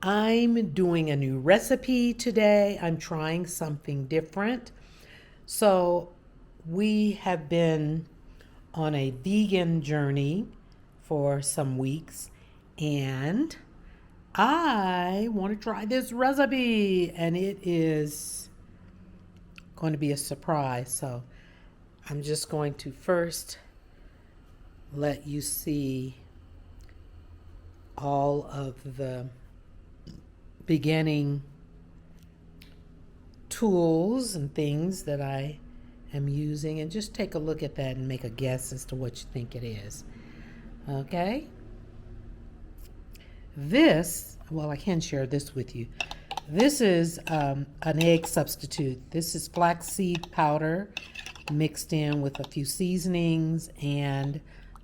I'm doing a new recipe today. I'm trying something different. So, we have been on a vegan journey for some weeks, and I want to try this recipe, and it is going to be a surprise. So, I'm just going to first let you see all of the beginning tools and things that I am using, and just take a look at that and make a guess as to what you think it is. Okay? I can share this with you. This is an egg substitute. This is flaxseed powder mixed in with a few seasonings and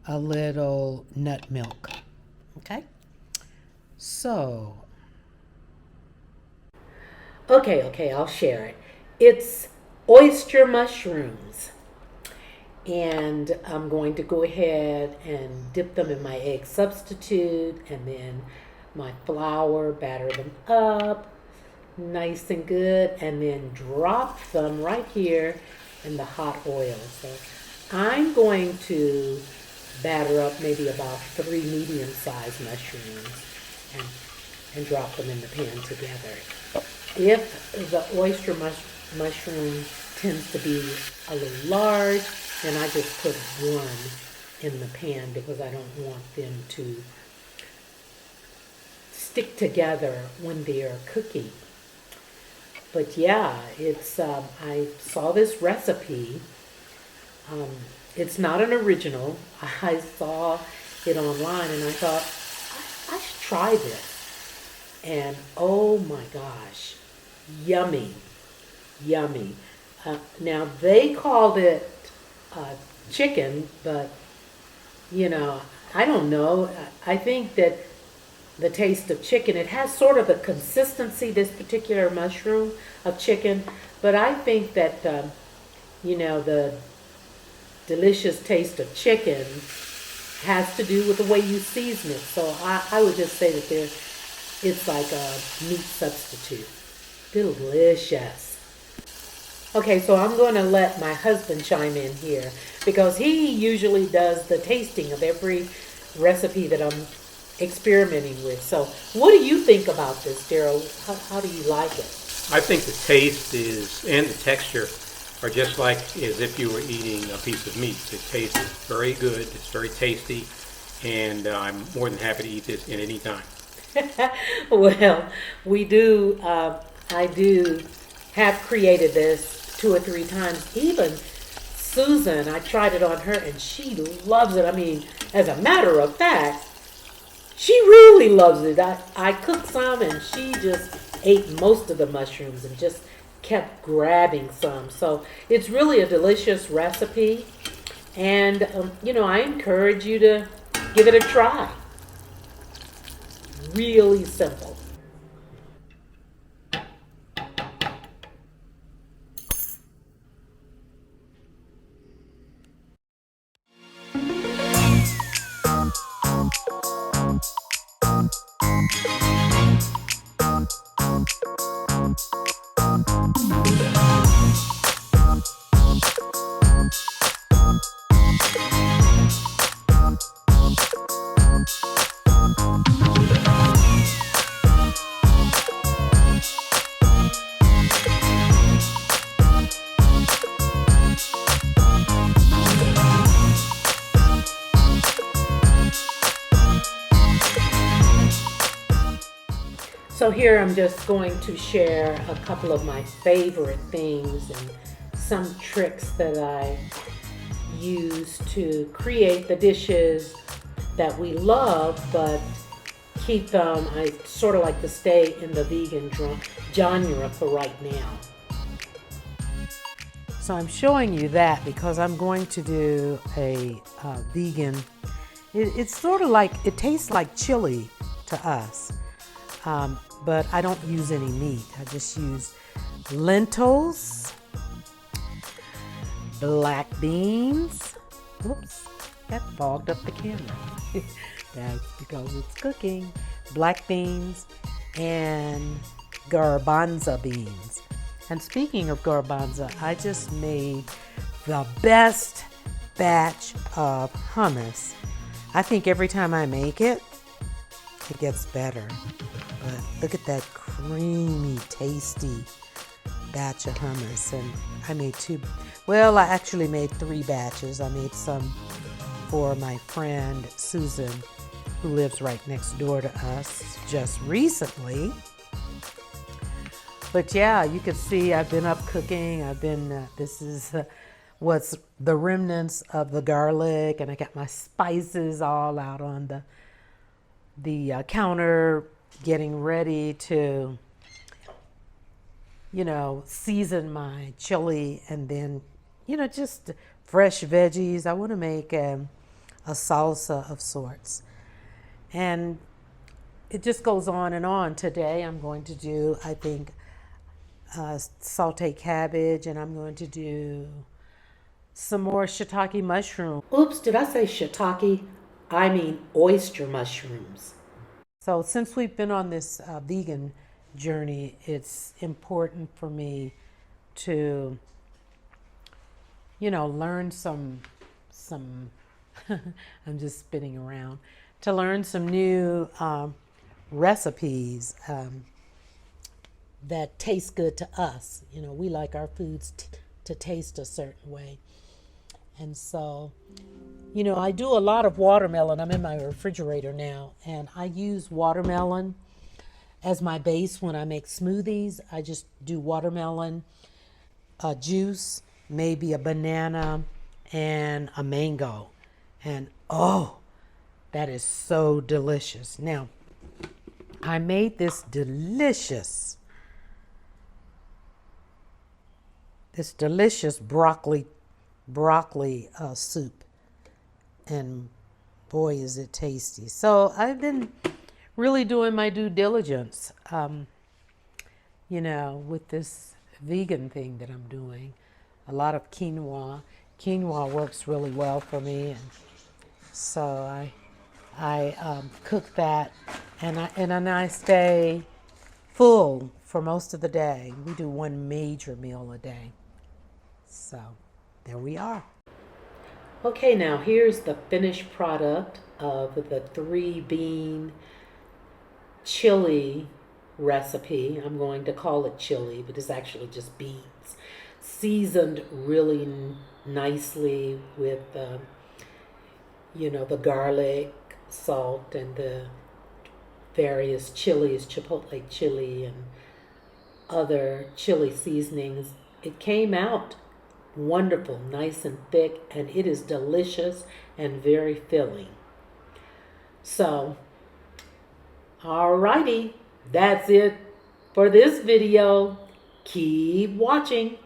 a little nut milk. Okay? So, okay, I'll share it. It's oyster mushrooms. And I'm going to go ahead and dip them in my egg substitute and then my flour, batter them up nice and good, and then drop them right here in the hot oil. So I'm going to batter up maybe about 3 medium-sized mushrooms and drop them in the pan together. If the oyster mushroom tends to be a little large, then I just put one in the pan because I don't want them to stick together when they're cooking. But yeah, it's I saw this recipe. It's not an original. I saw it online and I thought, I should try this. And oh my gosh, yummy, yummy. Now they called it chicken, but I don't know. I think that the taste of chicken, it has sort of the consistency, this particular mushroom, of chicken, but I think that the delicious taste of chicken has to do with the way you season it. So I would just say that it's like a meat substitute. Delicious. Okay, so I'm going to let my husband chime in here because he usually does the tasting of every recipe that I'm experimenting with. So what do you think about this, Daryl? How do you like it? I think the taste and the texture are just like as if you were eating a piece of meat. It tastes very good. It's very tasty, and I'm more than happy to eat this at any time. Well, we do. I do have created this 2 or 3 times. Even Susan, I tried it on her, and she loves it. I mean, as a matter of fact, she really loves it. I cooked some, and she just ate most of the mushrooms and just kept grabbing some. So it's really a delicious recipe, and I encourage you to give it a try. Really simple. So here I'm just going to share a couple of my favorite things and some tricks that I use to create the dishes that we love, but keep them, I sort of like to stay in the vegan genre for right now. So I'm showing you that because I'm going to do a vegan, it's sort of like, it tastes like chili to us. But I don't use any meat. I just use lentils, black beans. Oops, that fogged up the camera. That's because it's cooking. Black beans, and garbanzo beans. And speaking of garbanzo, I just made the best batch of hummus. I think every time I make it, it gets better. But look at that creamy, tasty batch of hummus. And I made I actually made 3 batches. I made some for my friend Susan, who lives right next door to us, just recently. But yeah, you can see I've been up cooking. This is what's the remnants of the garlic, and I got my spices all out on the counter, getting ready to, season my chili, and then, just fresh veggies. I want to make a salsa of sorts. And it just goes on and on. Today I'm going to do, I think, sauteed cabbage, and I'm going to do some more shiitake mushroom. Oops, did I say shiitake? I mean oyster mushrooms. So since we've been on this vegan journey, it's important for me to, learn some I'm just spinning around, to learn some new recipes that taste good to us. We like our foods to taste a certain way. And so, I do a lot of watermelon. I'm in my refrigerator now, and I use watermelon as my base when I make smoothies. I just do watermelon juice, maybe a banana, and a mango. And oh, that is so delicious. Now, I made this delicious broccoli soup, and boy, is it tasty. So I've been really doing my due diligence, with this vegan thing that I'm doing. A lot of quinoa. Quinoa works really well for me, and so I cook that, and I stay full for most of the day. We do one major meal a day. So there we are. Okay, now here's the finished product of the 3-bean chili recipe. I'm going to call it chili, but it's actually just beans. Seasoned really nicely with, the garlic, salt, and the various chilies, chipotle chili, and other chili seasonings. It came out wonderful, nice and thick, and it is delicious and very filling. So, alrighty, that's it for this video. Keep watching.